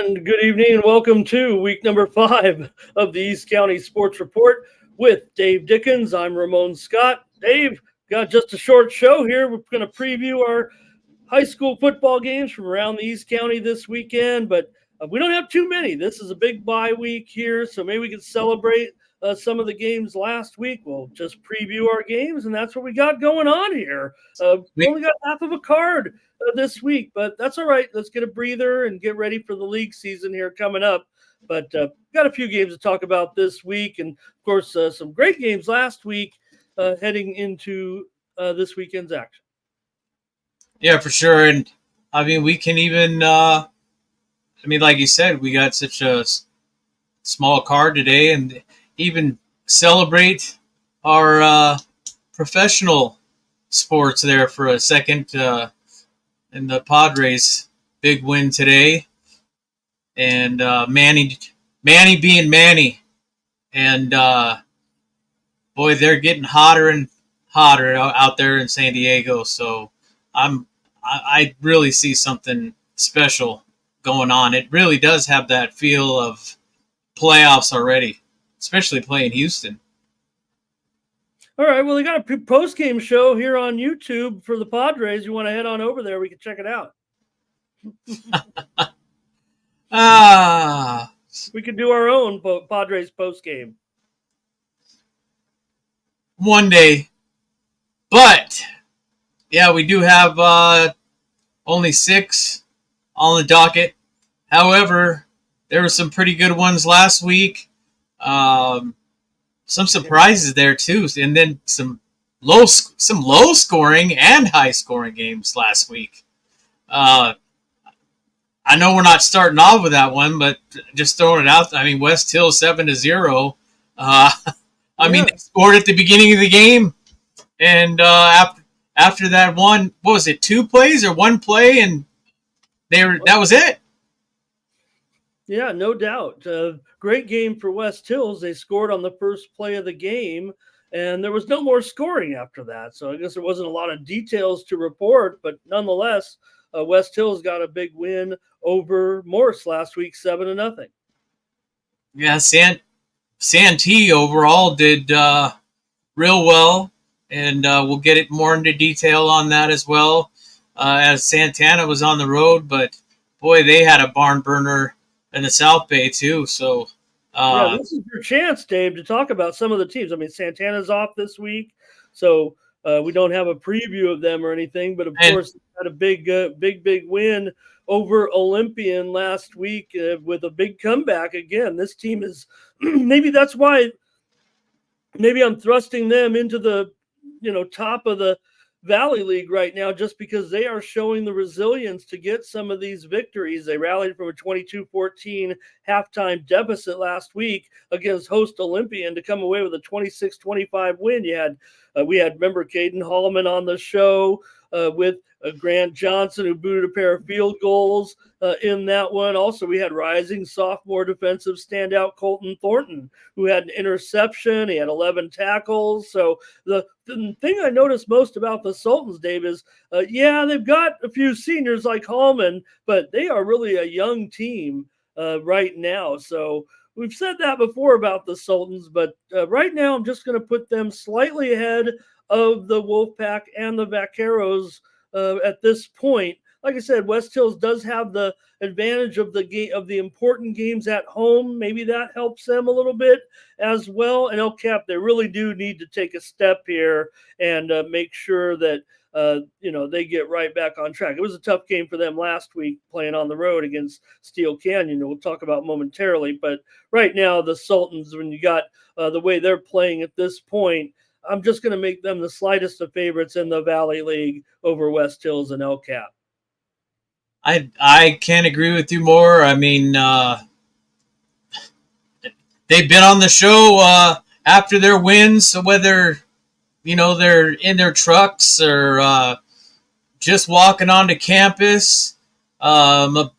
And good evening and welcome to week number 5 of the East County Sports Report with Dave Dickens. I'm Ramon Scott. Dave, got just a short show here. We're going to preview our high school football games from around the East County this weekend, but we don't have too many. This is a big bye week here, so maybe we can celebrate some of the games last week. We'll just preview our games, and that's what we got going on here. We only got half of a card this week, but that's all right. Let's get a breather and get ready for the league season here coming up. But got a few games to talk about this week, and of course, some great games last week heading into this weekend's action. Yeah, for sure. And I mean, we can even, like you said, we got such a small card today, and even celebrate our professional sports there for a second in the Padres' big win today. And Manny being Manny. And boy, they're getting hotter and hotter out there in San Diego. So I really see something special going on. It really does have that feel of playoffs already, especially playing Houston. All right, well, we got a post-game show here on YouTube for the Padres. You want to head on over there, we can check it out. We could do our own Padres post-game. One day. But, yeah, we do have only 6 on the docket. However, there were some pretty good ones last week. Some surprises there too, and then some low scoring and high scoring games last week. I know we're not starting off with that one, but just throwing it out. I mean, West Hill 7-0. They scored at the beginning of the game, and after that one, what was it? 2 plays or 1 play, and that was it. Yeah, no doubt. Great game for West Hills. They scored on the first play of the game, and there was no more scoring after that. So I guess there wasn't a lot of details to report, but nonetheless, West Hills got a big win over Morse last week, 7-0. Yeah, Santee overall did real well, and we'll get it more into detail on that as well, as Santana was on the road, but boy, they had a barn burner in the South Bay too. So this is your chance, Dave, to talk about some of the teams. I mean, Santana's off this week, so we don't have a preview of them or anything, but of course they had a big win over Olympian last week with a big comeback. Again, this team is maybe that's why maybe I'm thrusting them into the top of the Valley League right now, just because they are showing the resilience to get some of these victories. They rallied from a 22-14 halftime deficit last week against host Olympian to come away with a 26-25 win. We had member Caden Hallman on the show with Grant Johnson, who booted a pair of field goals in that one. Also, we had rising sophomore defensive standout Colton Thornton, who had an interception. He had 11 tackles. So the thing I noticed most about the Sultans, Dave, is, they've got a few seniors like Hallman, but they are really a young team right now. So we've said that before about the Sultans, but right now I'm just going to put them slightly ahead of the Wolfpack and the Vaqueros at this point. Like I said, West Hills does have the advantage of the important games at home. Maybe that helps them a little bit as well. And El Cap, they really do need to take a step here and make sure that they get right back on track. It was a tough game for them last week playing on the road against Steel Canyon. We'll talk about momentarily, but right now the Sultans, when you got the way they're playing at this point, I'm just going to make them the slightest of favorites in the Valley League over West Hills and El Cap. I can't agree with you more. I mean, they've been on the show after their wins, so whether they're in their trucks or just walking onto campus, a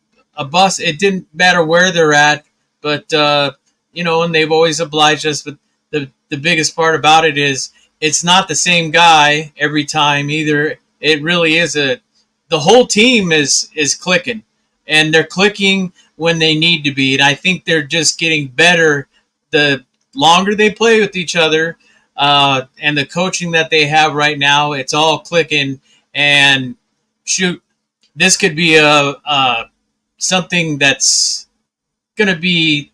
bus. It didn't matter where they're at, but and they've always obliged us. But the biggest part about it is it's not the same guy every time either. It really is the whole team is clicking, and they're clicking when they need to be. And I think they're just getting better the longer they play with each other. And the coaching that they have right now, it's all clicking. And shoot, this could be a something that's going to be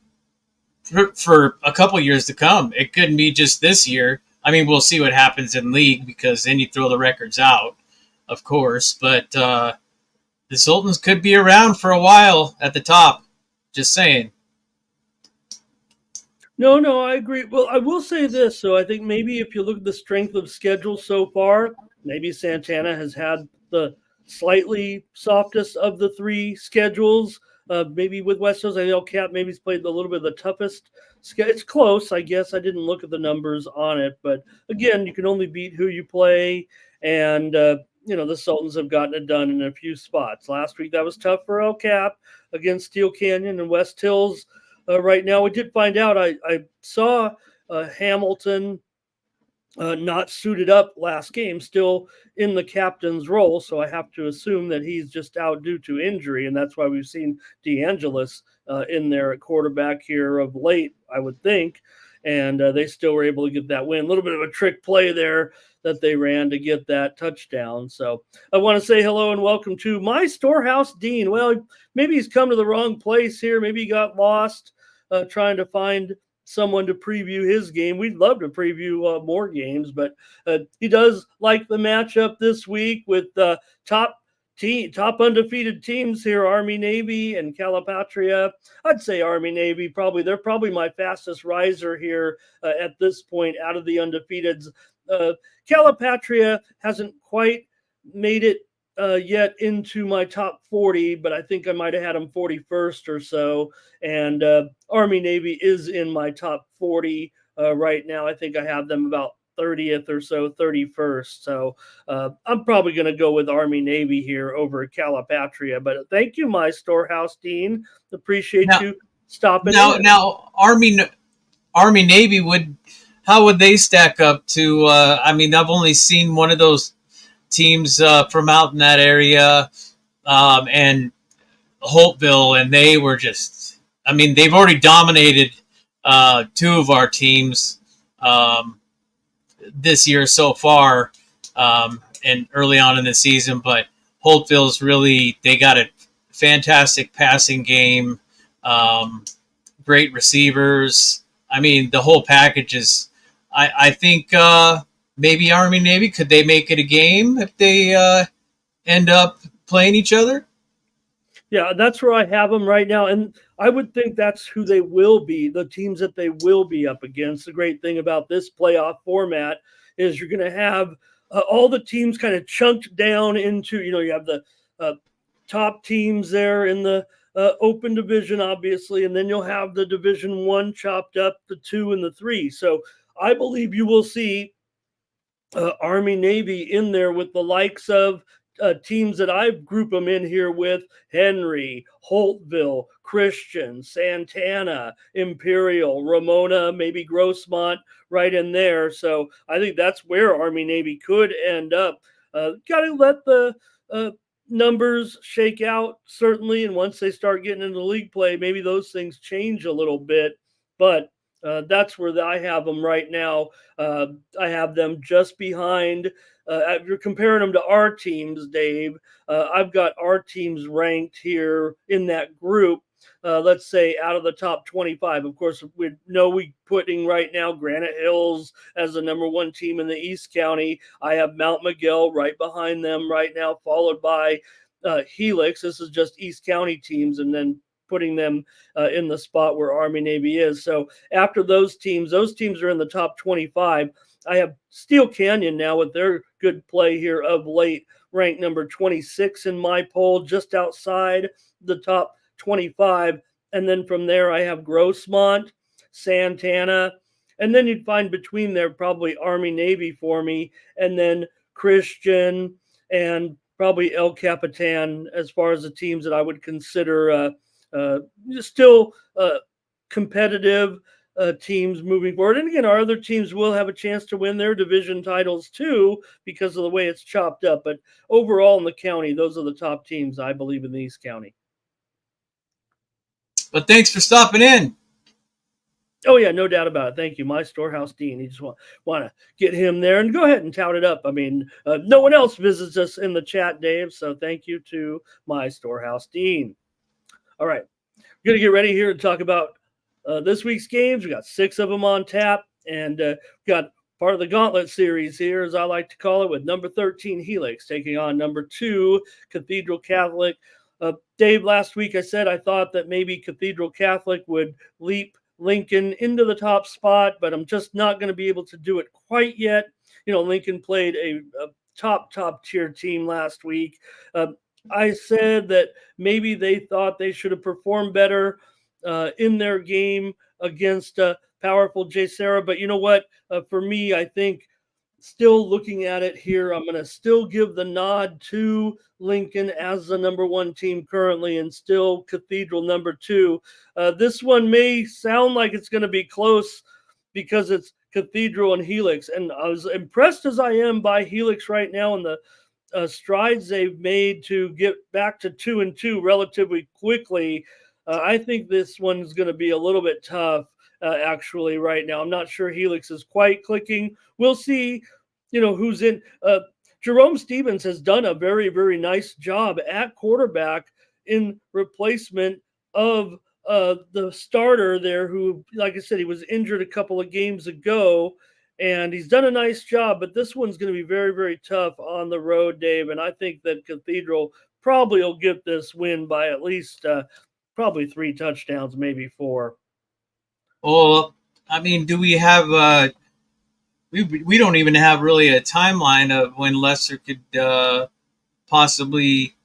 for a couple years to come. It couldn't be just this year. I mean, we'll see what happens in league because then you throw the records out, of course. But the Sultans could be around for a while at the top. Just saying. No, I agree. Well, I will say this. So I think maybe if you look at the strength of schedule so far, maybe Santana has had the slightly softest of the three schedules. Maybe with West Coast, I know Cap maybe's played a little bit of the toughest. It's close, I guess. I didn't look at the numbers on it, but again, you can only beat who you play, and the Sultans have gotten it done in a few spots. Last week that was tough for El Cap against Steel Canyon and West Hills. Right now, we did find out. I saw Hamilton not suited up last game, still in the captain's role. So I have to assume that he's just out due to injury, and that's why we've seen DeAngelis in there at quarterback here of late, I would think. And they still were able to get that win. A little bit of a trick play there that they ran to get that touchdown. So I want to say hello and welcome to my storehouse, Dean. Well, maybe he's come to the wrong place here. Maybe he got lost trying to find someone to preview his game. We'd love to preview more games, but he does like the matchup this week with top undefeated teams here, Army Navy and Calipatria. I'd say Army Navy they're probably my fastest riser here at this point out of the undefeateds. Calipatria hasn't quite made it yet into my top 40, but I think I might have had them 41st or so. And Army Navy is in my top 40 right now. I think I have them about 30th or so, 31st. So I'm probably going to go with Army Navy here over Calipatria. But thank you, my storehouse Dean. Appreciate you stopping in. Now, Army Navy how would they stack up to? I mean, I've only seen one of those teams from out in that area, and Holtville, and they were just, I mean, they've already dominated two of our teams this year so far, and early on in the season, but Holtville's really, they got a fantastic passing game, great receivers. I mean, the whole package is, I think maybe Army Navy, could they make it a game if they end up playing each other? Yeah, that's where I have them right now. And I would think that's who they will be, the teams that they will be up against. The great thing about this playoff format is you're going to have all the teams kind of chunked down into, you have the top teams there in the open division, obviously, and then you'll have the Division 1 chopped up, the 2 and the 3. So I believe you will see Army Navy in there with the likes of teams that I've grouped them in here with: Henry, Holtville, Christian, Santana, Imperial, Ramona, maybe Grossmont right in there. So I think that's where Army Navy could end up. Got to let the numbers shake out, certainly. And once they start getting into league play, maybe those things change a little bit. But that's where I have them right now. I have them just behind. If you're comparing them to our teams, Dave, I've got our teams ranked here in that group. Let's say out of the top 25. Of course, we know we putting right now Granite Hills as the number one team in the East County. I have Mount Miguel right behind them right now, followed by Helix. This is just East County teams, and then putting them in the spot where Army Navy is. So after those teams are in the top 25. I have Steel Canyon now with their good play here of late, ranked number 26 in my poll, just outside the top 25. And then from there, I have Grossmont, Santana, and then you'd find between there probably Army Navy for me, and then Christian and probably El Capitan as far as the teams that I would consider still competitive teams moving forward. And again, our other teams will have a chance to win their division titles too because of the way it's chopped up. But overall in the county, those are the top teams, I believe, in the East County. But thanks for stopping in. Oh yeah, no doubt about it. Thank you, my storehouse dean. You just want to get him there and go ahead and tout it up. I mean, no one else visits us in the chat, Dave. So thank you to my storehouse dean. All right, we're gonna get ready here to talk about this week's games. We got 6 of them on tap, and got part of the gauntlet series here, as I like to call it, with number 13 Helix taking on number 2 Cathedral Catholic. Dave, last week I said I thought that maybe Cathedral Catholic would leap Lincoln into the top spot, but I'm just not going to be able to do it quite yet. You know, Lincoln played a top tier team last week. I said that maybe they thought they should have performed better in their game against powerful J. Sarah. But you know what? For me, I think still looking at it here, I'm going to still give the nod to Lincoln as the number 1 team currently, and still Cathedral number 2. This one may sound like it's going to be close because it's Cathedral and Helix. And I was impressed as I am by Helix right now in the strides they've made to get back to 2-2 relatively quickly. I think this one's going to be a little bit tough, actually, right now. I'm not sure Helix is quite clicking. We'll see, who's in. Jerome Stevens has done a very, very nice job at quarterback in replacement of the starter there, who, like I said, he was injured a couple of games ago. And he's done a nice job, but this one's going to be very, very tough on the road, Dave. And I think that Cathedral probably will get this win by at least probably 3 touchdowns, maybe 4. Well, I mean, do we have? We don't even have really a timeline of when Lester could possibly.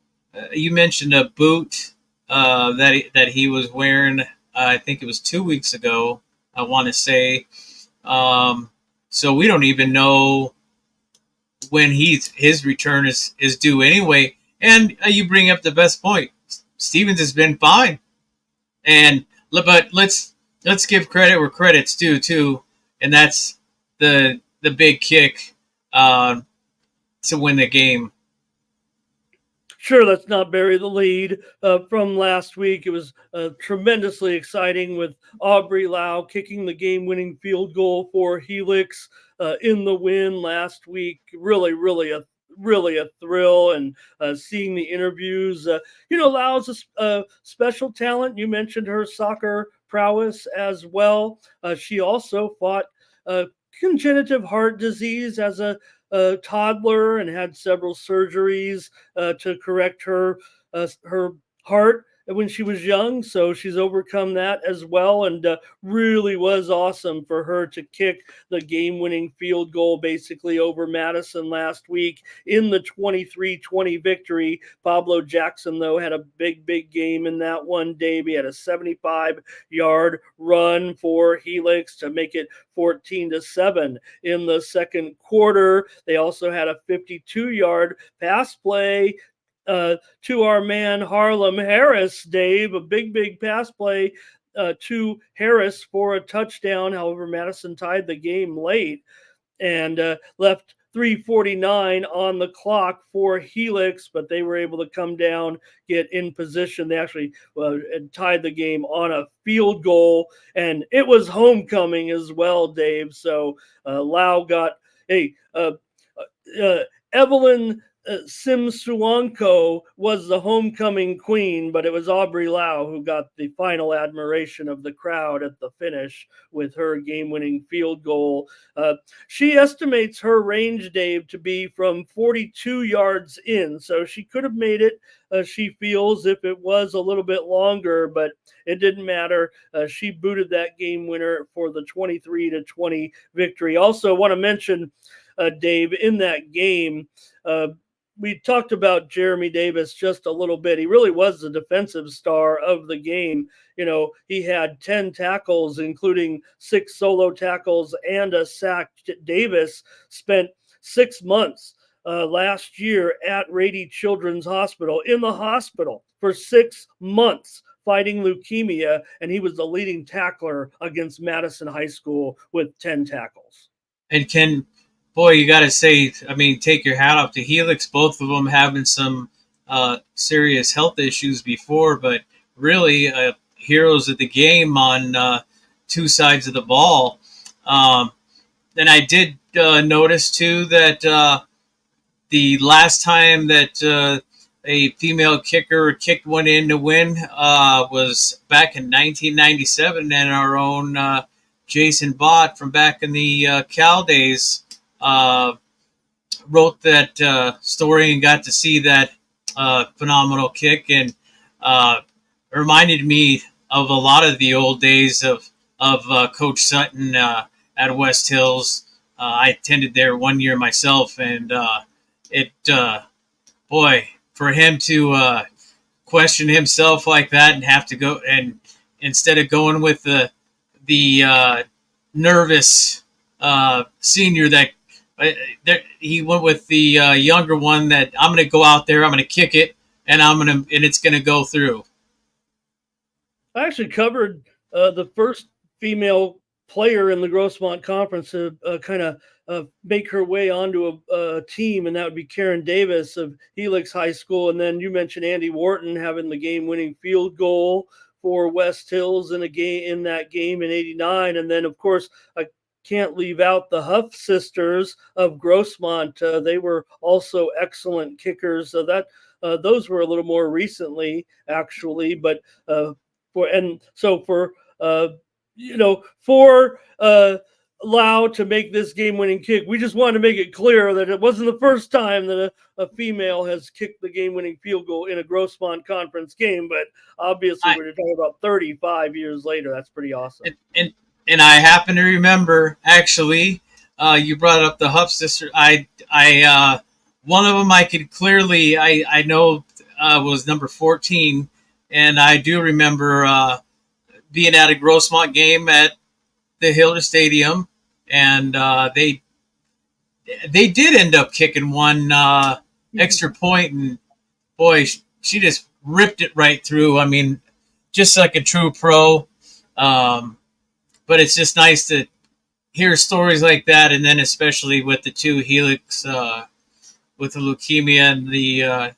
You mentioned a boot that he was wearing. I think it was 2 weeks ago. I want to say. So we don't even know when his return is due anyway. And you bring up the best point. Stevens has been fine, but let's give credit where credit's due too, and that's the big kick to win the game. Sure, let's not bury the lead from last week. It was tremendously exciting with Aubrey Lau kicking the game-winning field goal for Helix in the win last week. Really a thrill, and seeing the interviews. Lau's a special talent. You mentioned her soccer prowess as well. She also fought congenital heart disease as a toddler and had several surgeries to correct her heart when she was young. So she's overcome that as well, and really was awesome for her to kick the game-winning field goal basically over Madison last week in the 23-20 victory. Pablo Jackson, though, had a big game in that one. Dave, he had a 75-yard run for Helix to make it 14-7 in the second quarter. They also had a 52-yard pass play to our man Harlem Harris, Dave, a big pass play to Harris for a touchdown. However, Madison tied the game late and left 3:49 on the clock for Helix, but they were able to come down, get in position. They actually tied the game on a field goal, and it was homecoming as well, Dave. So Lau got Evelyn Simsuanko was the homecoming queen, but it was Aubrey Lau who got the final admiration of the crowd at the finish with her game-winning field goal. She estimates her range, Dave, to be from 42 yards in, so she could have made it, she feels, if it was a little bit longer, but it didn't matter. She booted that game winner for the 23-20 victory. Also want to mention, Dave, in that game, we talked about Jeremy Davis just a little bit. He really was the defensive star of the game. He had 10 tackles, including 6 solo tackles and a sack. Davis spent 6 months last year at Rady Children's Hospital, in the hospital for 6 months, fighting leukemia, and he was the leading tackler against Madison High School with 10 tackles. And boy, you got to say, I mean, take your hat off to Helix. Both of them having some serious health issues before, but really heroes of the game on two sides of the ball. And I did notice too that the last time that a female kicker kicked one in to win was back in 1997, and our own Jason Bott from back in the Cal days wrote that story and got to see that phenomenal kick, and reminded me of a lot of the old days of Coach Sutton at West Hills. I attended there one year myself, and it boy, for him to question himself like that and have to go, and instead of going with the nervous senior that he went with the younger one, that I'm going to go out there, I'm going to kick it, and it's going to go through. I actually covered the first female player in the Grossmont Conference to kind of make her way onto a team, and that would be Karen Davis of Helix High School. And then you mentioned Andy Wharton having the game-winning field goal for West Hills in that game in '89, and then of course I can't leave out the Huff sisters of Grossmont. They were also excellent kickers. So that those were a little more recently, actually, but for Lau to make this game-winning kick, we just wanted to make it clear that it wasn't the first time that a female has kicked the game-winning field goal in a Grossmont Conference game, but obviously we're talking about 35 years later. That's pretty awesome. And I happen to remember, actually, you brought up the Huff sister. I one of them I could clearly, I know was number 14, and I do remember being at a Grossmont game at the Hilder Stadium, and they did end up kicking one extra point, and boy, she just ripped it right through. I mean, just like a true pro. But it's just nice to hear stories like that, and then especially with the two Helix, with the leukemia and the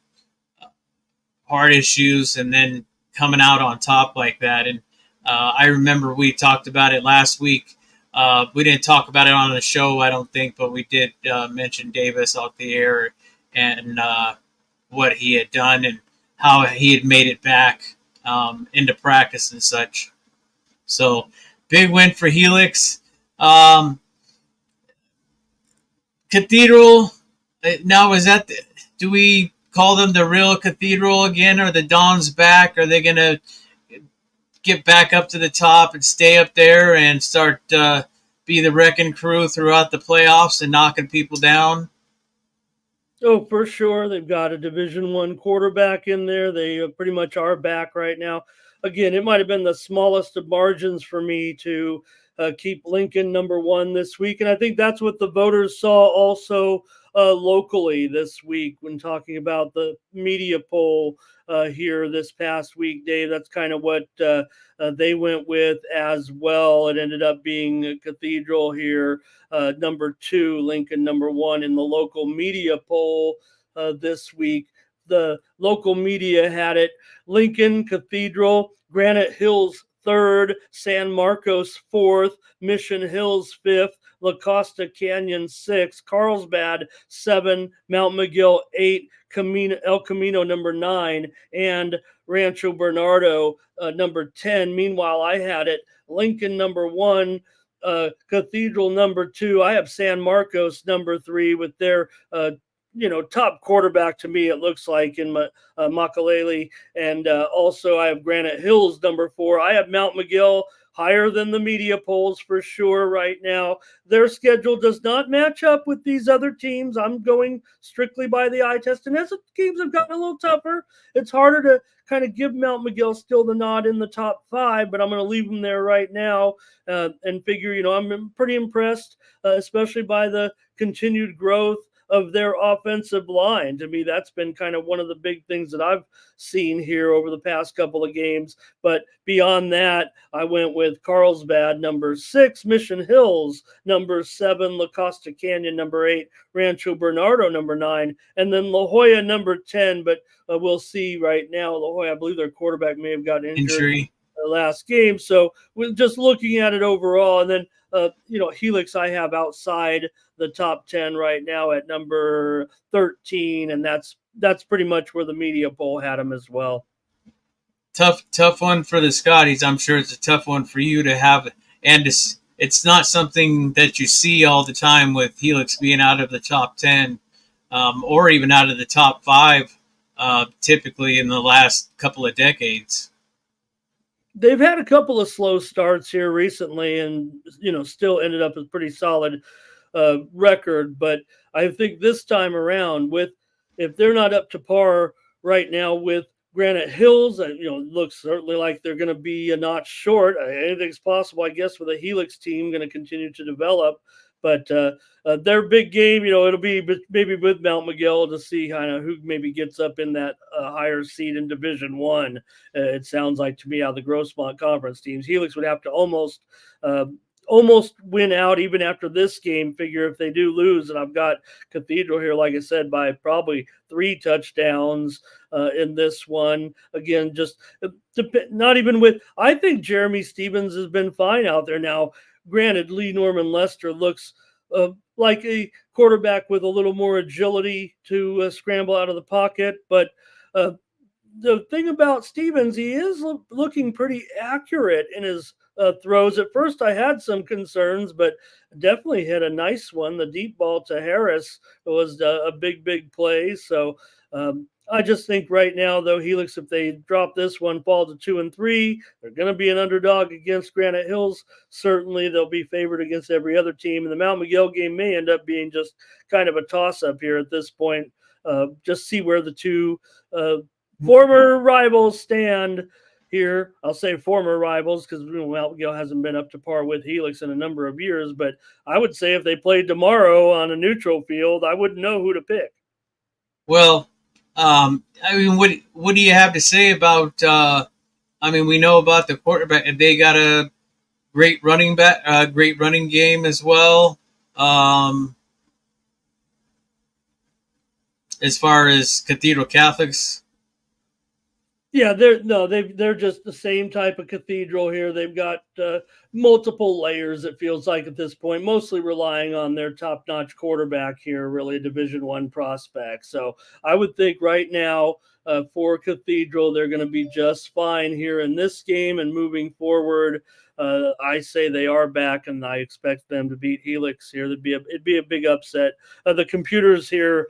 heart issues, and then coming out on top like that. And I remember we talked about it last week. We didn't talk about it on the show, I don't think, but we did mention Davis off the air, and what he had done and how he had made it back into practice and such. So big win for Helix. Cathedral, now is that, do we call them the real Cathedral again? Are the Dons back? Are they going to get back up to the top and stay up there and start be the wrecking crew throughout the playoffs and knocking people down? Oh, for sure. They've got a Division I quarterback in there. They pretty much are back right now. Again, it might have been the smallest of margins for me to keep Lincoln number one this week. And I think that's what the voters saw also locally this week when talking about the media poll here this past week, Dave. That's kind of what they went with as well. It ended up being Cathedral here, number two, Lincoln number one in the local media poll this week. The local media had it Lincoln, Cathedral, Granite Hills third, San Marcos fourth, Mission Hills fifth, La Costa Canyon sixth, Carlsbad seven, Mount McGill eight, El Camino number nine, and Rancho Bernardo number 10. Meanwhile, I had it Lincoln number one, Cathedral number two. I have San Marcos number three with their top quarterback to me, it looks like, in Makalele. And also I have Granite Hills number four. I have Mount McGill higher than the media polls for sure right now. Their schedule does not match up with these other teams. I'm going strictly by the eye test. And as the games have gotten a little tougher, it's harder to kind of give Mount McGill still the nod in the top five, but I'm going to leave them there right now and figure, I'm pretty impressed, especially by the continued growth of their offensive line. To me, that's been kind of one of the big things that I've seen here over the past couple of games. But beyond that, I went with Carlsbad number six, Mission Hills number seven, La Costa Canyon number eight, Rancho Bernardo number nine, and then La Jolla number 10. But we'll see right now. La Jolla, I believe their quarterback may have gotten injured. Injury. last game. So we're just looking at it overall, and then Helix I have outside the top 10 right now at number 13, and that's pretty much where the media poll had him as well. Tough one for the Scotties. I'm sure it's a tough one for you to have, and it's not something that you see all the time with Helix being out of the top 10, or even out of the top 5, typically in the last couple of decades. They've had a couple of slow starts here recently, and still ended up with pretty solid record. But I think this time around, if they're not up to par right now with Granite Hills, looks certainly like they're going to be a notch short. Anything's possible, I guess, with a Helix team going to continue to develop. But their big game, it'll be maybe with Mount Miguel to see kind of who maybe gets up in that higher seed in Division One. It sounds like to me out of the Grossmont Conference teams, Helix would have to almost win out even after this game. Figure if they do lose, and I've got Cathedral here, like I said, by probably 3 touchdowns in this one. Again, just not even with. I think Jeremy Stevens has been fine out there now. Granted, Lee Norman Lester looks like a quarterback with a little more agility to scramble out of the pocket, but the thing about Stevens, he is looking pretty accurate in his throws. At first, I had some concerns, but definitely hit a nice one. The deep ball to Harris was a big play. So I just think right now, though, Helix, if they drop this one, fall to 2-3, they're going to be an underdog against Granite Hills. Certainly, they'll be favored against every other team. And the Mount Miguel game may end up being just kind of a toss-up here at this point. Just see where the two former rivals stand here. I'll say former rivals because Mount Miguel hasn't been up to par with Helix in a number of years. But I would say if they played tomorrow on a neutral field, I wouldn't know who to pick. Well, I mean, what do you have to say about? We know about the quarterback. They got a great running game as well. As far as Cathedral Catholics. Yeah, they're just the same type of cathedral here. They've got multiple layers. It feels like at this point, mostly relying on their top-notch quarterback here, really a Division One prospect. So I would think right now for Cathedral, they're going to be just fine here in this game and moving forward. I say they are back, and I expect them to beat Helix here. It'd be a big upset. The computers here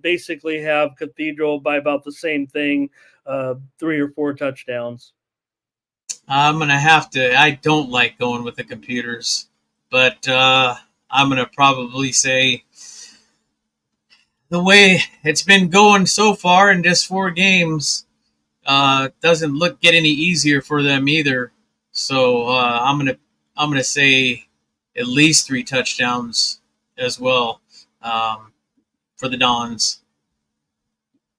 basically have Cathedral by about the same thing. 3 or 4 touchdowns. I'm gonna have to. I don't like going with the computers, but I'm gonna probably say the way it's been going so far in just 4 games doesn't get any easier for them either. So I'm gonna say at least 3 touchdowns as well for the Dons.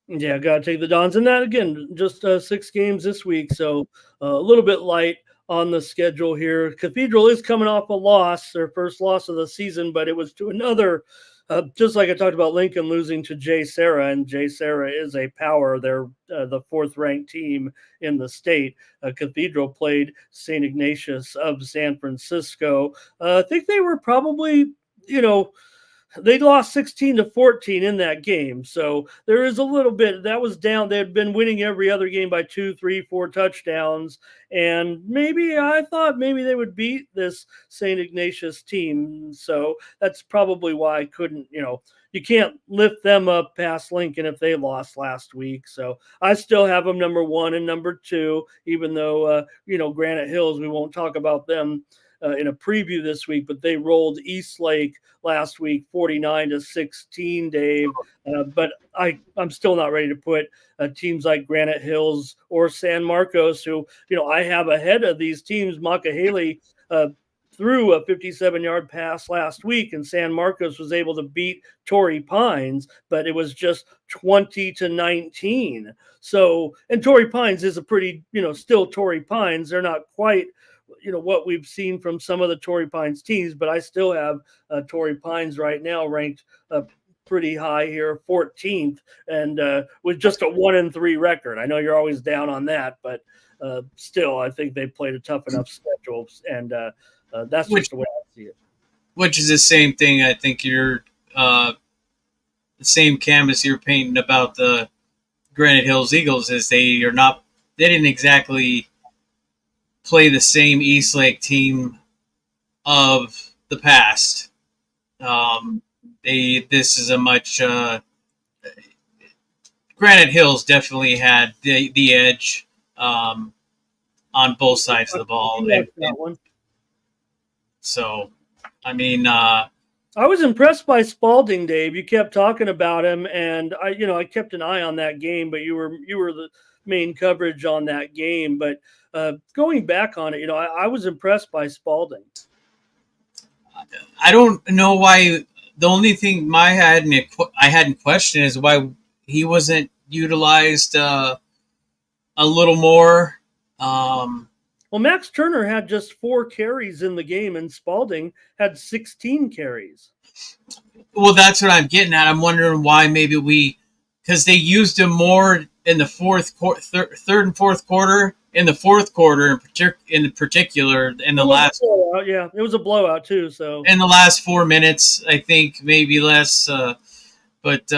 Yeah, got to take the Dons. And that, again, just 6 games this week. So a little bit light on the schedule here. Cathedral is coming off a loss, their first loss of the season, but it was to another, just like I talked about Lincoln losing to J. Sarah, and J. Sarah is a power. They're the 4th-ranked team in the state. Cathedral played St. Ignatius of San Francisco. I think they were probably, they lost 16-14 in that game. So there is a little bit that was down. They had been winning every other game by 2, 3, 4 touchdowns. And I thought maybe they would beat this St. Ignatius team. So that's probably why I couldn't, you can't lift them up past Lincoln if they lost last week. So I still have them number 1 and number 2, even though, Granite Hills, we won't talk about them in a preview this week, but they rolled Eastlake last week 49-16, Dave. But I'm still not ready to put teams like Granite Hills or San Marcos, who I have ahead of these teams. Makahele threw a 57-yard pass last week, and San Marcos was able to beat Torrey Pines, but it was just 20-19. So, and Torrey Pines is a pretty, still Torrey Pines. They're not quite what we've seen from some of the Torrey Pines teams, but I still have Torrey Pines right now ranked pretty high here, 14th, and with just a 1-3 record. I know you're always down on that, but still, I think they played a tough enough schedule, and that's just the way I see it. Which is the same thing. I think you're the same canvas you're painting about the Granite Hills Eagles is they didn't exactly play the same East Lake team of the past. This is a much Granite Hills definitely had the edge on both sides of the ball. So, I mean, I was impressed by Spalding, Dave. You kept talking about him, and I kept an eye on that game. But you were the main coverage on that game. But going back on it, I was impressed by Spalding. I don't know why. The only thing I hadn't questioned is why he wasn't utilized a little more. Well, Max Turner had just 4 carries in the game, and Spalding had 16 carries. Well, that's what I'm getting at. I'm wondering why because they used him more in the third and fourth quarter. In the fourth quarter, in particular, in the last, yeah, it was a blowout too. So in the last 4 minutes, I think maybe less. But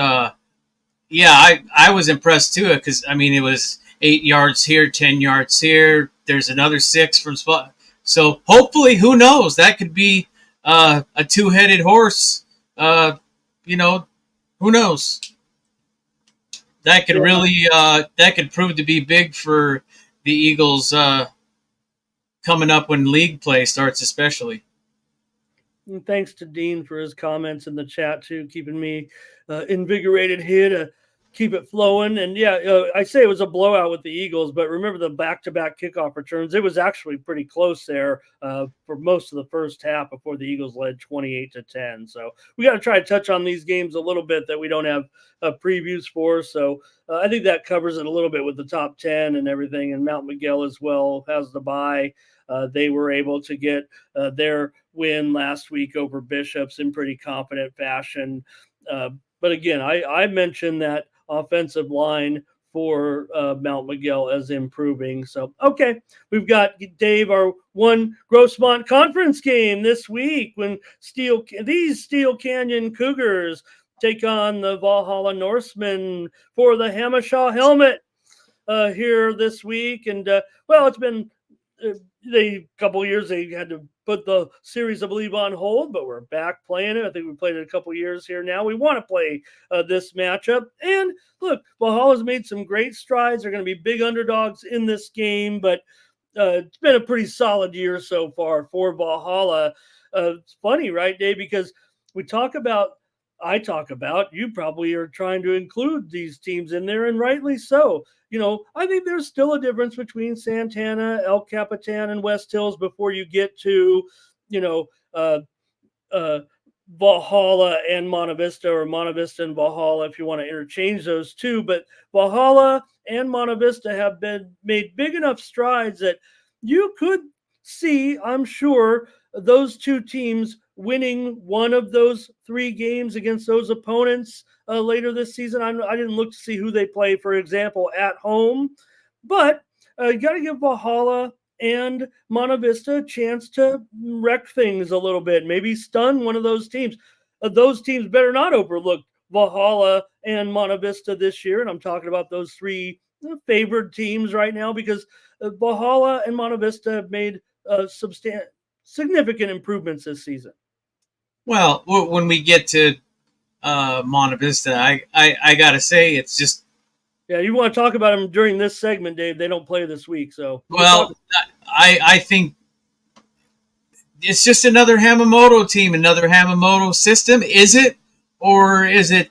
yeah, I was impressed too because I mean it was 8 yards here, 10 yards here. There's another 6 from spot. So hopefully, who knows? That could be a 2-headed horse. Who knows? That could really that could prove to be big for the Eagles coming up when league play starts, especially. And thanks to Dean for his comments in the chat too, keeping me invigorated here to keep it flowing. And yeah, I say it was a blowout with the Eagles, but remember the back-to-back kickoff returns. It was actually pretty close there for most of the first half before the Eagles led 28-10. So we got to try to touch on these games a little bit that we don't have previews for. So I think that covers it a little bit with the top 10 and everything. And Mount Miguel as well has the bye. They were able to get their win last week over Bishops in pretty confident fashion. But again, I mentioned that offensive line for Mount Miguel as improving. So, okay, we've got, Dave, our one Grossmont Conference game this week when these Steel Canyon Cougars take on the Valhalla Norsemen for the Hamashaw helmet here this week. And, it's been a couple of years they had to put the series, I believe, on hold, but we're back playing it. I think we played it a couple of years here now. We want to play this matchup. And look, Valhalla's made some great strides. They're going to be big underdogs in this game, but it's been a pretty solid year so far for Valhalla. It's funny, right, Dave? Because I talk about, you probably are trying to include these teams in there, and rightly so. I think there's still a difference between Santana, El Capitan, and West Hills before you get to, Valhalla and Monte Vista, or Monte Vista and Valhalla, if you want to interchange those two. But Valhalla and Monte Vista have been made big enough strides that you could see, I'm sure, those two teams winning one of those 3 games against those opponents later this season. I didn't look to see who they play, for example, at home, but you got to give Valhalla and Monte Vista a chance to wreck things a little bit, maybe stun one of those teams. Those teams better not overlook Valhalla and Monte Vista this year, and I'm talking about those 3 favored teams right now, because Valhalla and Monte Vista have made significant improvements this season. Well, when we get to Monte Vista, I gotta say it's just. Yeah, you want to talk about them during this segment, Dave? They don't play this week, so. Well, I think it's just another Hamamoto team, another Hamamoto system. Is it, or is it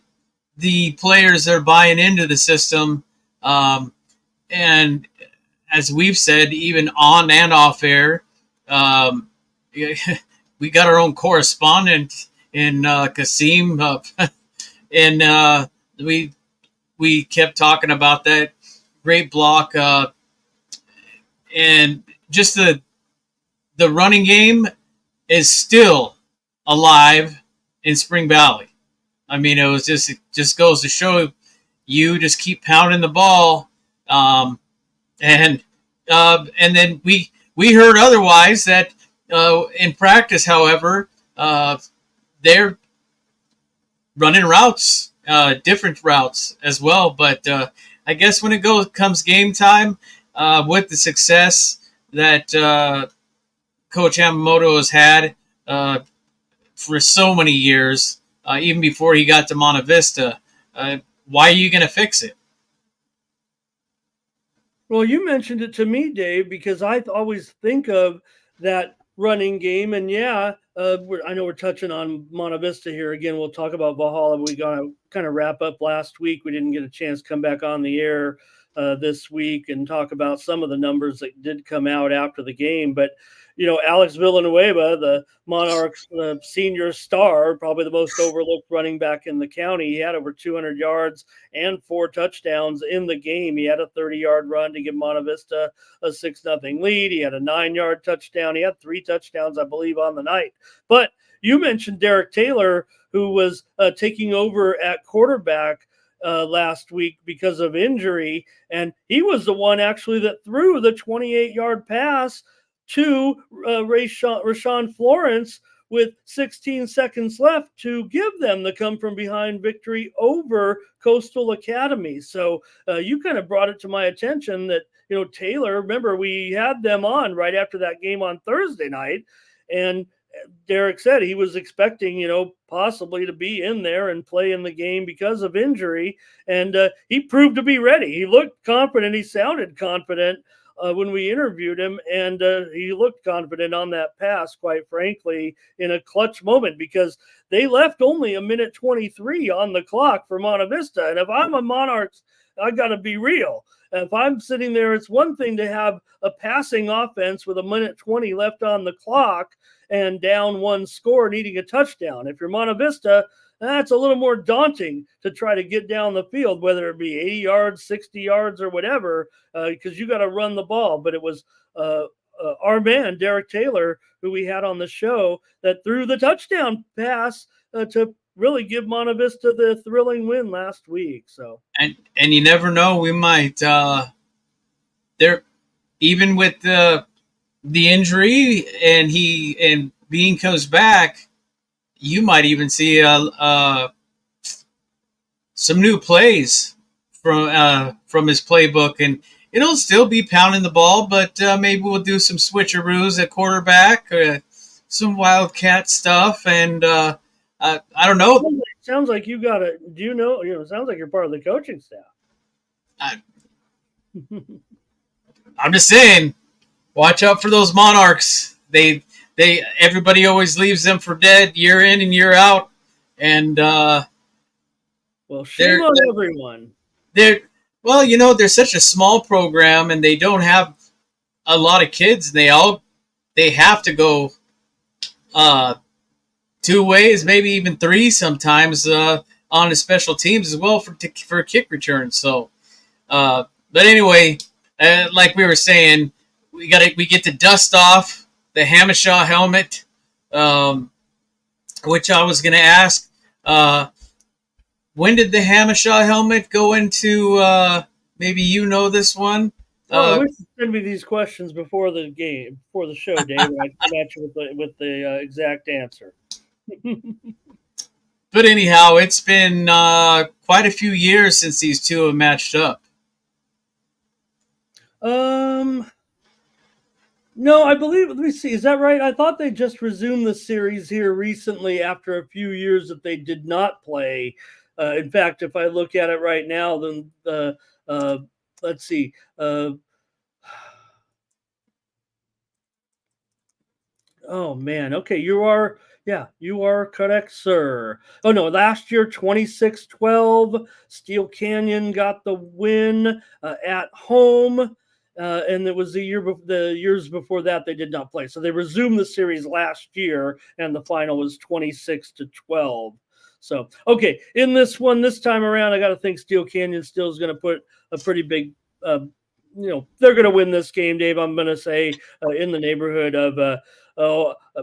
the players that are buying into the system? And as we've said, even on and off air, we got our own correspondent in Kasim, and we kept talking about that great block, and just the running game is still alive in Spring Valley. I mean, it just goes to show you just keep pounding the ball, um, and then we heard otherwise that in practice, however, they're running routes, different routes as well. But I guess when comes game time, with the success that Coach Yamamoto has had uh, for so many years, even before he got to Monte Vista, why are you going to fix it? Well, you mentioned it to me, Dave, because I always think of that running game. And yeah, I know we're touching on Monte Vista here again. We'll talk about Valhalla. We got to kind of wrap up last week. We didn't get a chance to come back on the air this week and talk about some of the numbers that did come out after the game. But Alex Villanueva, the Monarchs senior star, probably the most overlooked running back in the county. He had over 200 yards and 4 touchdowns in the game. He had a 30-yard run to give Monte Vista a 6-0 lead. He had a 9-yard touchdown. He had 3 touchdowns, I believe, on the night. But you mentioned Derek Taylor, who was taking over at quarterback last week because of injury. And he was the one actually that threw the 28-yard pass to Rashawn Florence with 16 seconds left to give them the come from behind victory over Coastal Academy. So you kind of brought it to my attention that, Taylor, remember we had them on right after that game on Thursday night, and Derek said he was expecting, possibly to be in there and play in the game because of injury. And he proved to be ready. He looked confident. He sounded confident when we interviewed him. And he looked confident on that pass, quite frankly, in a clutch moment because they left only a minute 23 on the clock for Monte Vista. And if I'm a Monarchs, I got to be real. If I'm sitting there, it's one thing to have a passing offense with a minute 20 left on the clock and down 1 score, needing a touchdown. If you're Monte Vista, that's a little more daunting to try to get down the field, whether it be 80 yards, 60 yards, or whatever, because you got to run the ball. But it was our man, Derek Taylor, who we had on the show, that threw the touchdown pass to really give Monte Vista the thrilling win last week. So, and you never know, we might there, even with the injury and Bean comes back, you might even see some new plays from his playbook, and it'll still be pounding the ball, but maybe we'll do some switcheroos at quarterback, some wildcat stuff, and I don't know. Sounds like you got it. Do you know? Sounds like you're part of the coaching staff. I, I'm just saying, watch out for those Monarchs. They everybody always leaves them for dead year in and year out, and well, shame on everyone. They're they're such a small program, and they don't have a lot of kids. They have to go 2 ways, maybe even 3 sometimes on the special teams as well for kick returns. So, but anyway, like we were saying, we get to dust off the Hamishaw helmet, which I was going to ask. When did the Hamishaw helmet go into? Maybe you know this one. I wish you send me these questions before the game, before the show, Dave. I can match you with the exact answer. But anyhow, it's been quite a few years since these two have matched up. No, I believe. Let me see. Is that right? I thought they just resumed the series here recently after a few years that they did not play. In fact, if I look at it right now, then let's see. Oh man. Okay, you are correct, sir. Oh no, last year 26-12, Steel Canyon got the win at home. And it was the years before that they did not play. So they resumed the series last year, and the final was 26-12. So okay, in this one this time around, I got to think Steel Canyon still is going to put a pretty big they're going to win this game, Dave. I'm going to say in the neighborhood of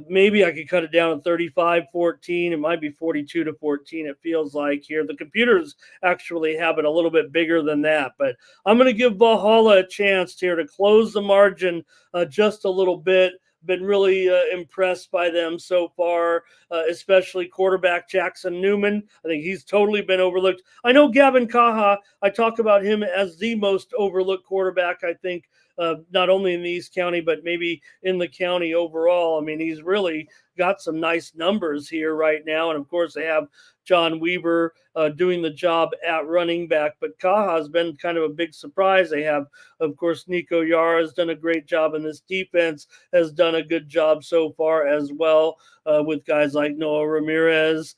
maybe I could cut it down to 35-14. It might be 42-14. It feels like here. The computers actually have it a little bit bigger than that, but I'm going to give Valhalla a chance here to close the margin just a little bit. Been really impressed by them so far, especially quarterback Jackson Newman. I think he's totally been overlooked. I know Gavin Kaha, I talk about him as the most overlooked quarterback, I think, not only in the East County, but maybe in the county overall. I mean, he's really got some nice numbers here right now. And of course, they have John Weaver doing the job at running back. But Kaha has been kind of a big surprise. They have, of course, Nico Yara has done a great job, and this defense has done a good job so far as well with guys like Noah Ramirez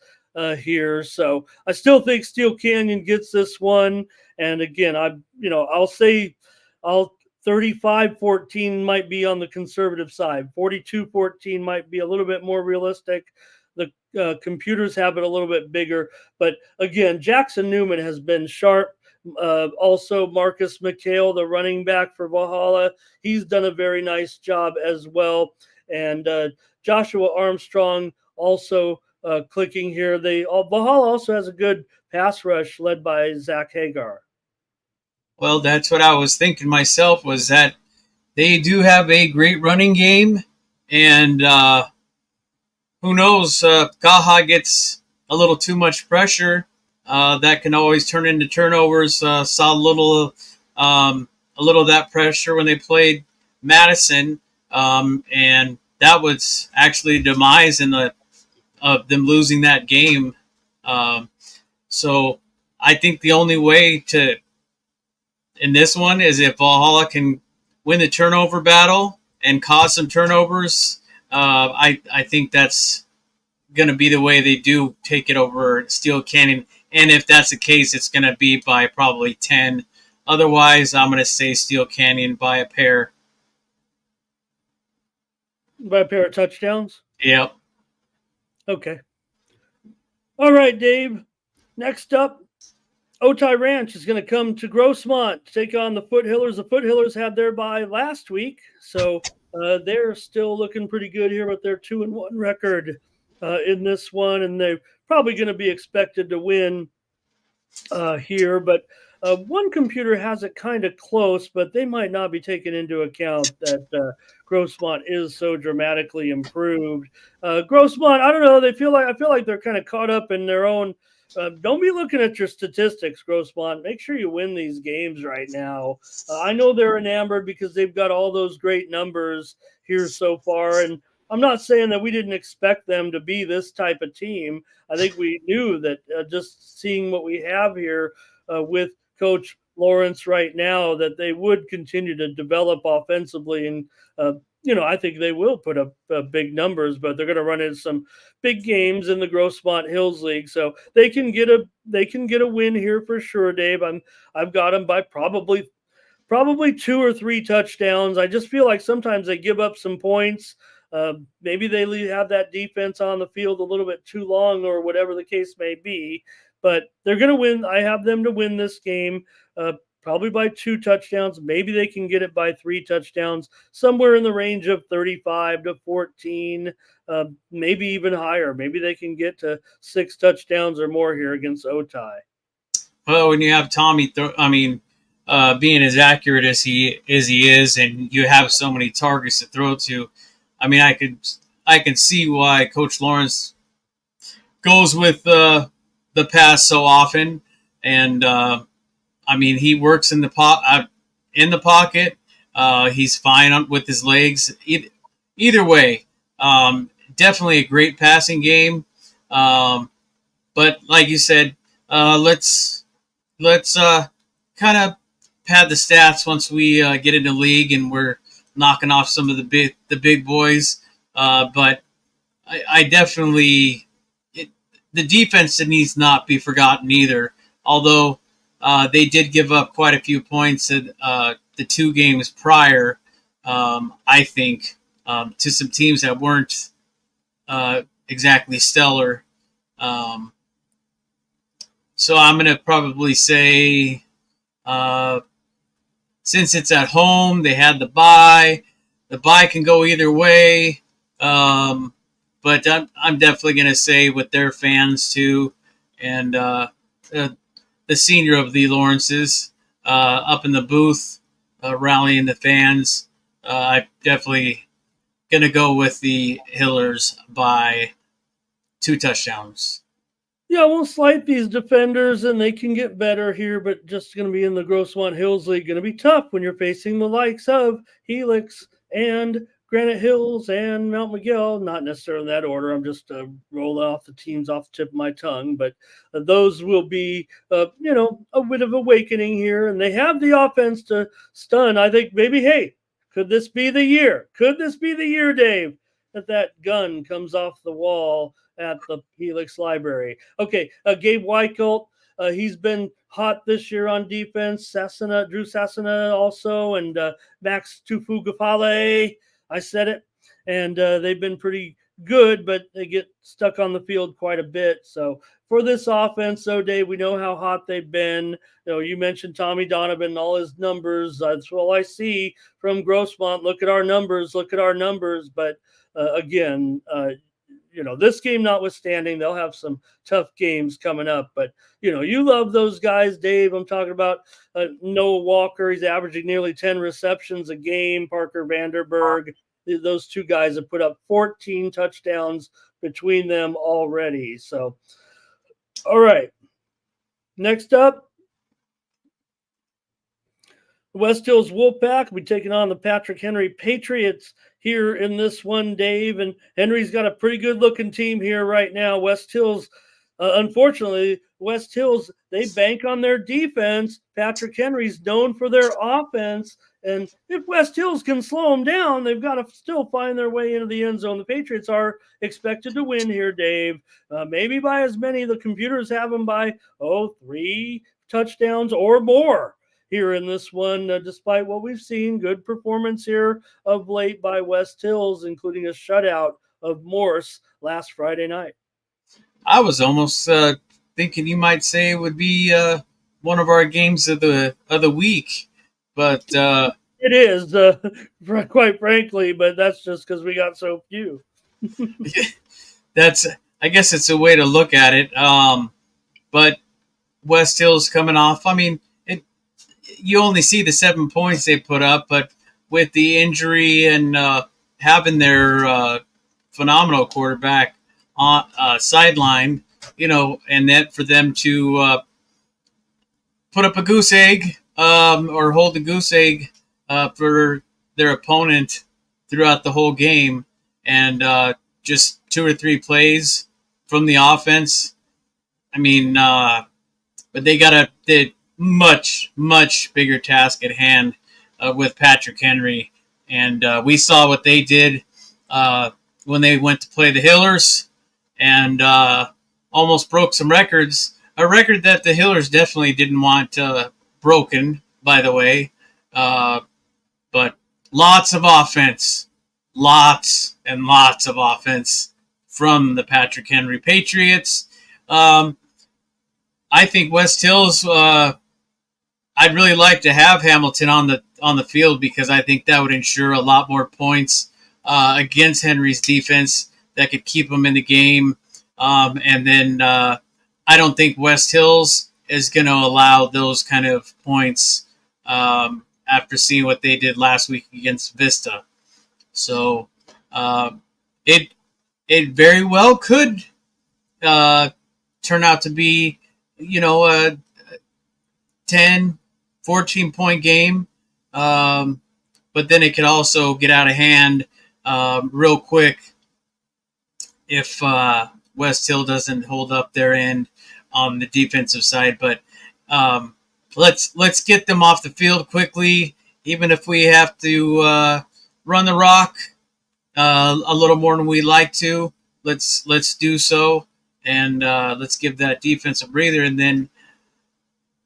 here. So I still think Steel Canyon gets this one. And again, I'll say I'll 35-14 might be on the conservative side. 42-14 might be a little bit more realistic. The computers have it a little bit bigger. But again, Jackson Newman has been sharp. Also, Marcus McHale, the running back for Valhalla, he's done a very nice job as well. And Joshua Armstrong also clicking here. Valhalla also has a good pass rush led by Zach Hagar. Well, that's what I was thinking myself, was that they do have a great running game, and who knows, Gaha gets a little too much pressure. That can always turn into turnovers. Saw a little of that pressure when they played Madison, and that was actually demise in of them losing that game. So I think the only way to in this one is if Valhalla can win the turnover battle and cause some turnovers. I think that's going to be the way they do take it over Steel Canyon. And if that's the case, it's going to be by probably 10. Otherwise, I'm going to say Steel Canyon by a pair. By a pair of touchdowns? Yep. Okay. All right, Dave. Next up, Otay Ranch is going to come to Grossmont to take on the Foothillers. The Foothillers had their bye last week, so they're still looking pretty good here with their 2-1 record in this one, and they're probably going to be expected to win here. But one computer has it kind of close, but they might not be taking into account that Grossmont is so dramatically improved. Grossmont, I don't know. I feel like they're kind of caught up in their own. Don't be looking at your statistics, Grossmont. Make sure you win these games right now. I know they're enamored because they've got all those great numbers here so far. And I'm not saying that we didn't expect them to be this type of team. I think we knew that just seeing what we have here with Coach Lawrence right now, that they would continue to develop offensively. And I think they will put up big numbers, but they're going to run into some big games in the Grossmont Hills League, so they can get a win here for sure, Dave. I've got them by probably 2 or 3 touchdowns. I just feel like sometimes they give up some points. Maybe they have that defense on the field a little bit too long, or whatever the case may be. But they're going to win. I have them to win this game. Probably by 2 touchdowns. Maybe they can get it by 3 touchdowns, somewhere in the range of 35-14, maybe even higher. Maybe they can get to 6 touchdowns or more here against Otay. Well, when you have Tommy, being as accurate as he is, and you have so many targets to throw to, I mean, I can see why Coach Lawrence goes with the pass so often, and he works in the pocket. He's fine with his legs. Either way, definitely a great passing game. But like you said, let's kind of pad the stats once we get into league and we're knocking off some of the big boys. But I definitely the defense needs not be forgotten either. Although they did give up quite a few points at the 2 games prior, I think, to some teams that weren't exactly stellar. So I'm going to probably say since it's at home, they had the bye. The bye can go either way. But I'm definitely going to say with their fans too, and the senior of the Lawrences up in the booth rallying the fans. I'm definitely going to go with the Hillers by 2 touchdowns. Yeah, we'll slight these defenders and they can get better here, but just going to be in the Grossmont Hills League. Going to be tough when you're facing the likes of Helix and Granite Hills and Mount Miguel. Not necessarily in that order. I'm just rolling off the teams off the tip of my tongue, but those will be, a bit of awakening here. And they have the offense to stun. I think maybe, hey, could this be the year? Could this be the year, Dave, that gun comes off the wall at the Helix Library? Okay, Gabe Weichelt, he's been hot this year on defense. Drew Sassana also, and Max Tufugafale. I said it. And they've been pretty good, but they get stuck on the field quite a bit. So for this offense, though, Dave, we know how hot they've been. You mentioned Tommy Donovan and all his numbers. That's all I see from Grossmont. Look at our numbers. But again, this game notwithstanding, they'll have some tough games coming up. But, you love those guys, Dave. I'm talking about Noah Walker. He's averaging nearly 10 receptions a game. Parker Vanderberg. Those two guys have put up 14 touchdowns between them already. So, all right. Next up, West Hills Wolfpack will be taking on the Patrick Henry Patriots here in this one, Dave. And Henry's got a pretty good-looking team here right now. West Hills, unfortunately, West Hills, they bank on their defense. Patrick Henry's known for their offense. And if West Hills can slow them down, they've got to still find their way into the end zone. The Patriots are expected to win here, Dave. Maybe by as many. The computers have them by, 3 touchdowns or more here in this one, despite what we've seen. Good performance here of late by West Hills, including a shutout of Morse last Friday night. I was almost thinking you might say it would be one of our games of the week, but it is, quite frankly. But that's just because we got so few. I guess it's a way to look at it. But West Hills coming off. I mean, you only see the 7 points they put up, but with the injury and having their phenomenal quarterback on sideline, and that for them to put up a goose egg or hold the goose egg for their opponent throughout the whole game, and just 2 or 3 plays from the offense. I mean, but they got a much, much bigger task at hand with Patrick Henry. And we saw what they did when they went to play the Hillers and almost broke some records. A record that the Hillers definitely didn't want broken, by the way. But lots of offense. Lots and lots of offense from the Patrick Henry Patriots. I think West Hills, I'd really like to have Hamilton on the field because I think that would ensure a lot more points against Henry's defense that could keep them in the game. And then I don't think West Hills is going to allow those kind of points after seeing what they did last week against Vista. So it very well could turn out to be, a 10, 14-point game. But then it could also get out of hand real quick if West Hill doesn't hold up their end on the defensive side. But let's get them off the field quickly, even if we have to run the rock a little more than we like to. Let's do so, and let's give that defense a breather. And then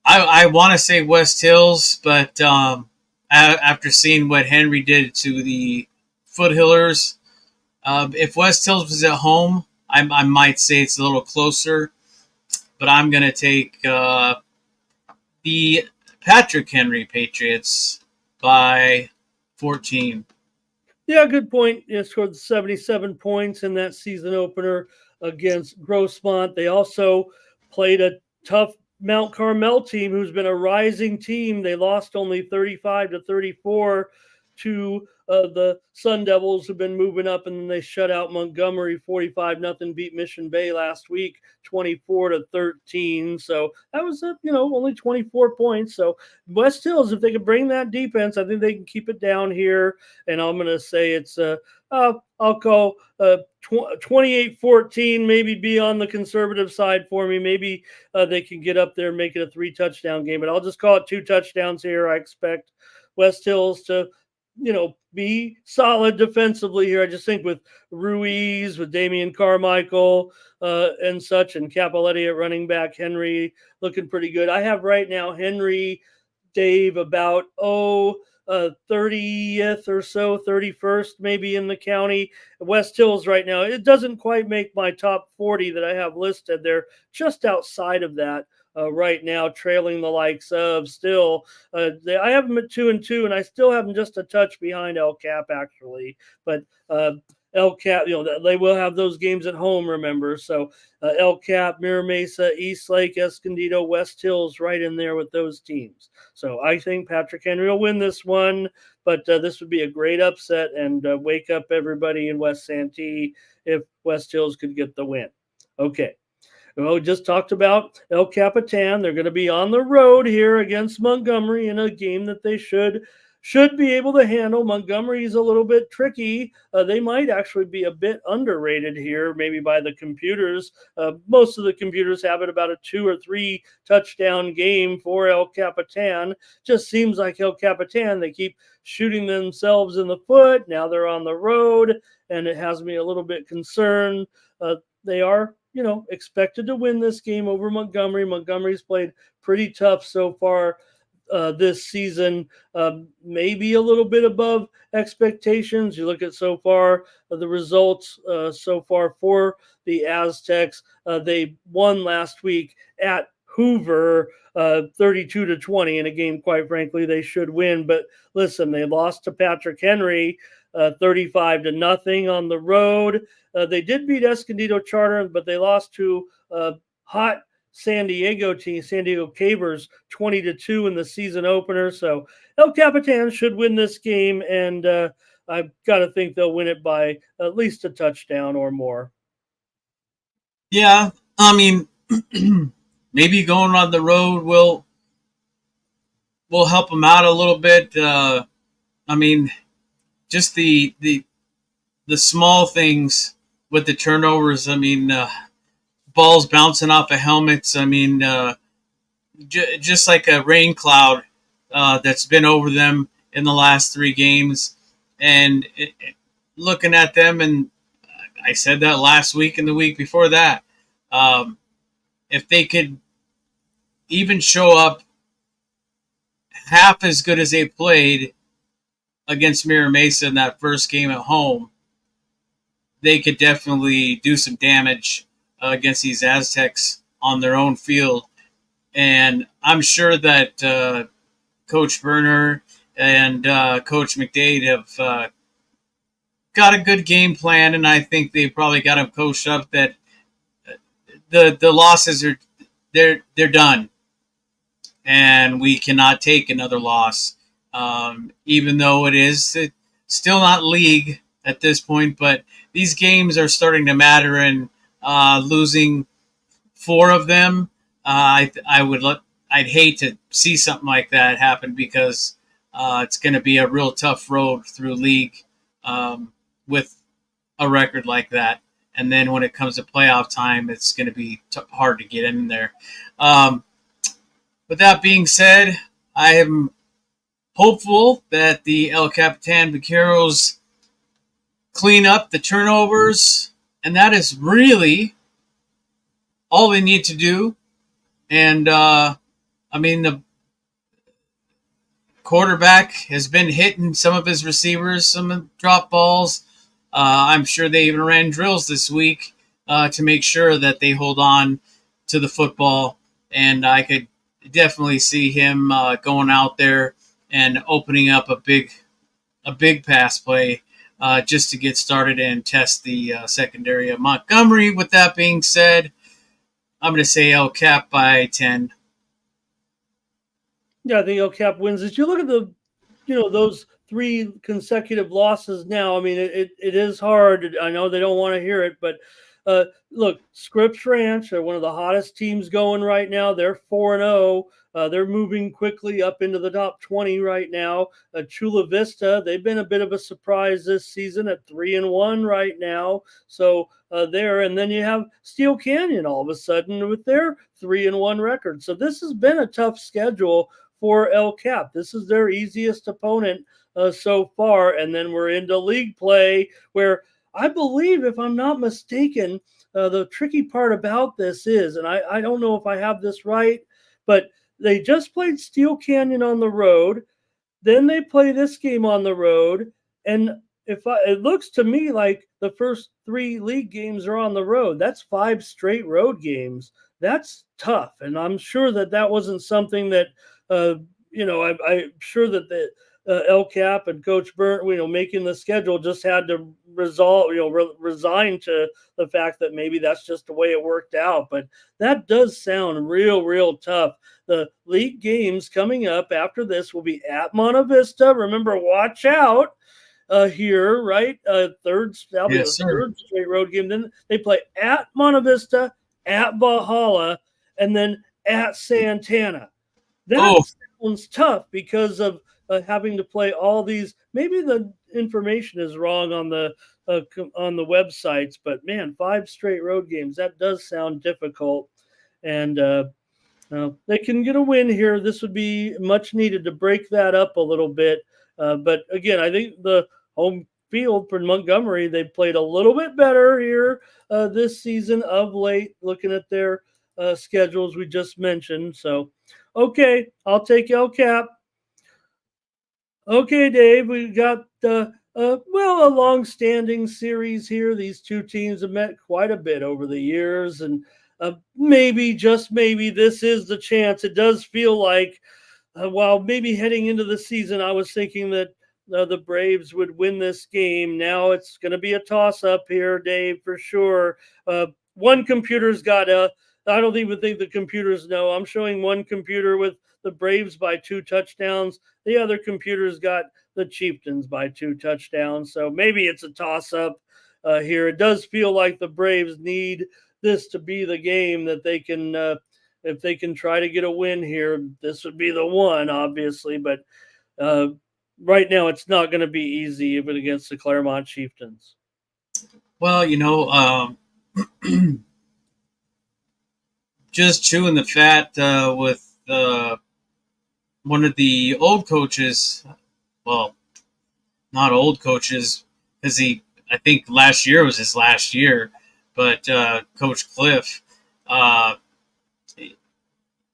I want to say West Hills, but after seeing what Henry did to the Foothillers, if West Hills was at home, I might say it's a little closer. But I'm going to take the Patrick Henry Patriots by 14. Yeah, good point. Yeah, scored 77 points in that season opener against Grossmont. They also played a tough Mount Carmel team who's been a rising team. They lost only 35-34 to the Sun Devils, who've been moving up, and then they shut out Montgomery 45-0. Beat Mission Bay last week 24-13. So that was only 24 points. So West Hills, if they could bring that defense, I think they can keep it down here. And I'm going to say it's I'll call 28-14, maybe be on the conservative side for me. Maybe they can get up there and make it a 3-touchdown game, but I'll just call it 2 touchdowns here. I expect West Hills to, be solid defensively here. I just think with Ruiz, with Damian Carmichael, and such, and Capoletti at running back, Henry looking pretty good. I have right now Henry, Dave, about 30th or so, 31st maybe in the county. West Hills right now, it doesn't quite make my top 40 that I have listed. They're just outside of that right now, trailing the likes of still. I have them at 2-2, and I still have them just a touch behind El Cap, actually. But El Cap, they will have those games at home, remember. So El Cap, Mira Mesa, East Lake, Escondido, West Hills, right in there with those teams. So I think Patrick Henry will win this one, but this would be a great upset and wake up everybody in West Santee if West Hills could get the win. Okay. Well, we just talked about El Capitan. They're going to be on the road here against Montgomery in a game that they should be able to handle. Montgomery's a little bit tricky. They might actually be a bit underrated here, maybe by the computers. Most of the computers have it about a 2 or 3 touchdown game for El Capitan. Just seems like El Capitan, they keep shooting themselves in the foot. Now they're on the road, and it has me a little bit concerned. They are expected to win this game over Montgomery. Montgomery's played pretty tough so far this season, maybe a little bit above expectations. You look at so far the results so far for the Aztecs. They won last week at Hoover 32-20 in a game, quite frankly, they should win. But listen, they lost to Patrick Henry 35-0 on the road. They did beat Escondido Charter, but they lost to hot San Diego team, San Diego Cavers, 20-2 in the season opener. So El Capitan should win this game, and I've got to think they'll win it by at least a touchdown or more. Yeah, I mean, maybe going on the road will help them out a little bit. I mean, just the small things with the turnovers. I mean, balls bouncing off of helmets. I mean, just like a rain cloud that's been over them in the last 3 games. And looking at them, and I said that last week and the week before that, if they could even show up half as good as they played against Mira Mesa in that first game at home, they could definitely do some damage against these Aztecs on their own field. And I'm sure that Coach Berner and Coach McDade have got a good game plan, and I think they probably got them coached up that the losses are they're done, and we cannot take another loss, even though it is still not league at this point. But these games are starting to matter, and losing 4 of them, I'd hate to see something like that happen, because it's going to be a real tough road through league with a record like that. And then when it comes to playoff time, it's going to be hard to get in there. With that being said, I am hopeful that the El Capitan Vaqueros clean up the turnovers, and that is really all they need to do. And I mean, the quarterback has been hitting some of his receivers, some drop balls. I'm sure they even ran drills this week to make sure that they hold on to the football. And I could definitely see him going out there and opening up a big pass play just to get started and test the secondary of Montgomery. With that being said, I'm going to say El Cap by 10. Yeah, I think El Cap wins this. You look at those three consecutive losses now. I mean, it is hard. I know they don't want to hear it, but look, Scripps Ranch, they're one of the hottest teams going right now. They're 4-0. They're moving quickly up into the top 20 right now. Chula Vista, they've been a bit of a surprise this season at 3-1 right now. So there, and then you have Steel Canyon all of a sudden with their 3-1 record. So this has been a tough schedule for El Cap. This is their easiest opponent so far. And then we're into league play where I believe, if I'm not mistaken, the tricky part about this is, and I don't know if I have this right, but they just played Steel Canyon on the road. Then they play this game on the road. And it looks to me like the first three league games are on the road. That's 5 straight road games. That's tough. And I'm sure that wasn't something that, uh, I'm sure that the El Cap and Coach Burnt, making the schedule just had to resign to the fact that maybe that's just the way it worked out. But that does sound real, real tough. The league games coming up after this will be at Monte Vista. Remember, watch out here, right? That'll be Yes, the sir. third straight road game. Then they play at Monte Vista, at Valhalla, and then at Santana. That Oh, sounds tough because of having to play all these. Maybe the information is wrong on the websites, but man, 5 straight road games, that does sound difficult. And they can get a win here. This would be much needed to break that up a little bit. But again, I think the home field for Montgomery, they've played a little bit better here this season of late, looking at their schedules we just mentioned. So, okay, I'll take El Cap. Okay, Dave, we got a long-standing series here. These two teams have met quite a bit over the years, and maybe, just maybe, this is the chance. It does feel like, while maybe heading into the season, I was thinking that the Braves would win this game. Now it's going to be a toss-up here, Dave, for sure. One computer's got a. I don't even think the computers know. I'm showing one computer with the Braves by 2 touchdowns. The other computer's got the Chieftains by 2 touchdowns. So maybe it's a toss up here. It does feel like the Braves need this to be the game that they can, if they can try to get a win here, this would be the one, obviously. But uh, right now, it's not going to be easy even against the Claremont Chieftains. well, just chewing the fat with one of the old coaches. Well, not old coaches, because I think last year was his last year, but Coach Cliff, uh,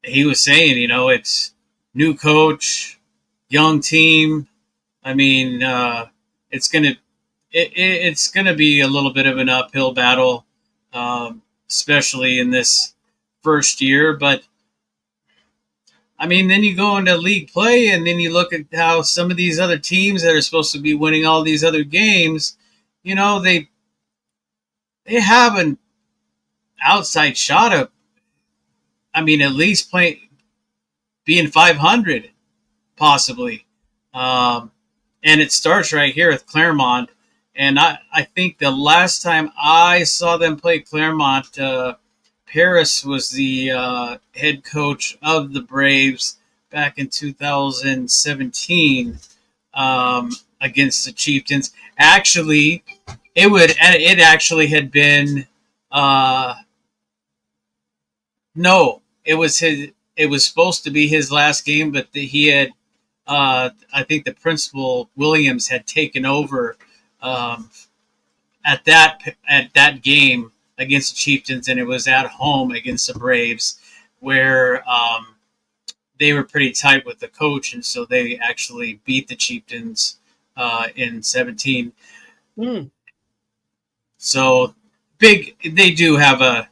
he was saying, it's new coach, young team. I mean, it's gonna be a little bit of an uphill battle, especially in this first year. But I mean, then you go into league play, and then you look at how some of these other teams that are supposed to be winning all these other games, they have an outside shot of, I mean, at least being 500, possibly. And it starts right here with Claremont. And I think the last time I saw them play Claremont, Paris was the head coach of the Braves back in 2017 against the Chieftains. Actually, it actually had been no, it was his. It was supposed to be his last game, but he had. I think the principal Williams had taken over um, at that game against the Chieftains, and it was at home against the Braves, where they were pretty tight with the coach, and so they actually beat the Chieftains in 17. Mm. So big. They do have a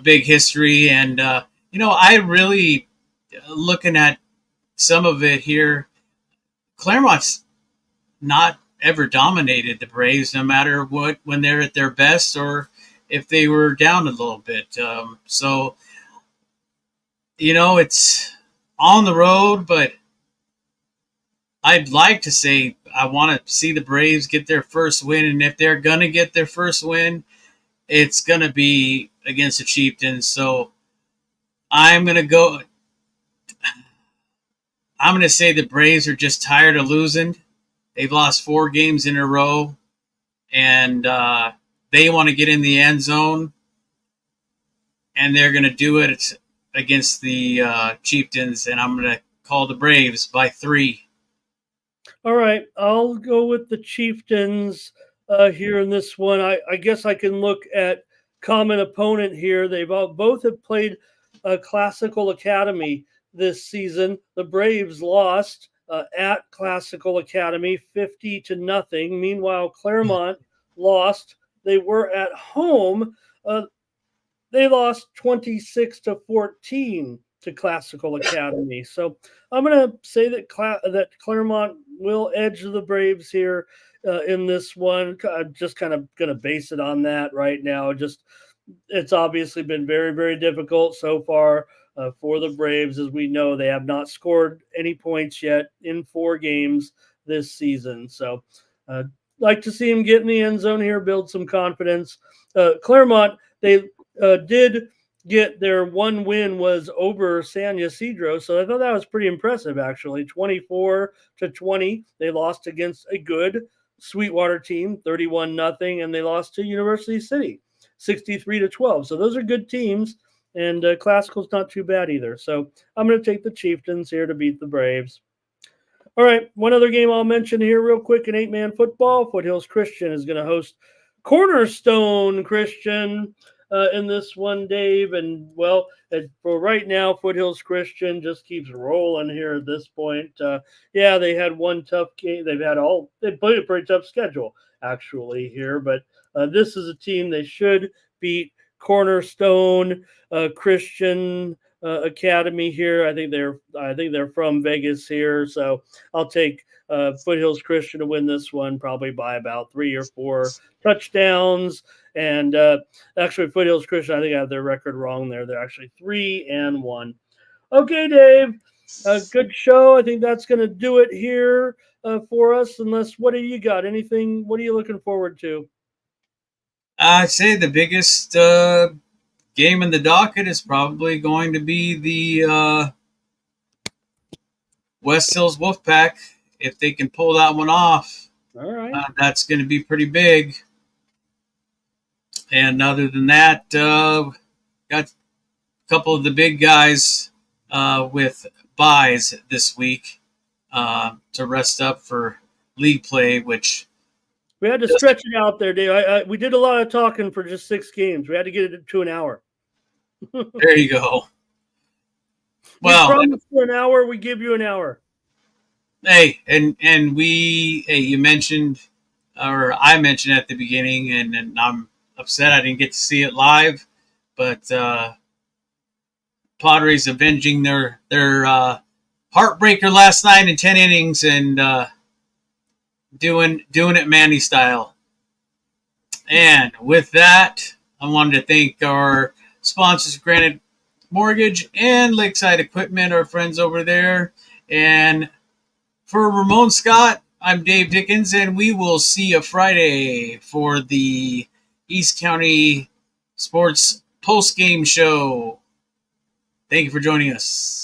big history, and I really looking at some of it here. Claremont's not ever dominated the Braves, no matter what, when they're at their best or if they were down a little bit. So, it's on the road, but I'd like to say I want to see the Braves get their first win. And if they're going to get their first win, it's going to be against the Chieftains. So I'm going to go. I'm going to say the Braves are just tired of losing. They've lost 4 games in a row, and they want to get in the end zone, and they're going to do it against the Chieftains, and I'm going to call the Braves by 3. All right, I'll go with the Chieftains here in this one. I guess I can look at common opponent here. Both have played a Classical Academy this season. The Braves lost at Classical Academy 50-0. Meanwhile, Claremont lost. They were at home. They lost 26-14 to Classical Academy. So I'm going to say that Claremont will edge the Braves here in this one. I'm just kind of going to base it on that right now. It's obviously been very, very difficult so far for the Braves. As we know, they have not scored any points yet in 4 games this season. So like to see him get in the end zone here, build some confidence. Claremont, they did get their one win was over San Ysidro. So I thought that was pretty impressive, actually. 24-20. They lost against a good Sweetwater team, 31-0, and they lost to University City, 63-12. So those are good teams, and Classical's not too bad either. So I'm going to take the Chieftains here to beat the Braves. All right, one other game I'll mention here real quick in 8-man football. Foothills Christian is going to host Cornerstone Christian in this one, Dave. And, well, for right now, Foothills Christian just keeps rolling here at this point. Yeah, they had one tough game. They played a pretty tough schedule, actually, here. But this is a team they should beat. Cornerstone Christian Academy here. I think they're from Vegas here, so I'll take Foothills Christian to win this one, probably by about 3 or 4 touchdowns. And actually, Foothills Christian, I think I have their record wrong there. They're actually 3-1. Okay, Dave, good show. I think that's going to do it here for us. Unless, what do you got? Anything? What are you looking forward to? I'd say the biggest game in the docket is probably going to be the West Hills Wolfpack. If they can pull that one off, All right. That's going to be pretty big. And other than that, got a couple of the big guys with buys this week to rest up for league play, which we had to stretch it out there, Dave. We did a lot of talking for just 6 games. We had to get it to an hour. There you go. Well, we promised you an hour. We give you an hour. Hey, and you mentioned, or I mentioned at the beginning, and I'm upset I didn't get to see it live, but Padres avenging their heartbreaker last night in 10 innings and doing it Manny style. And with that, I wanted to thank our sponsors, Granite Mortgage and Lakeside Equipment, our friends over there. And for Ramon Scott, I'm Dave Dickens, and we will see you Friday for the East County Sports post-game show. Thank you for joining us.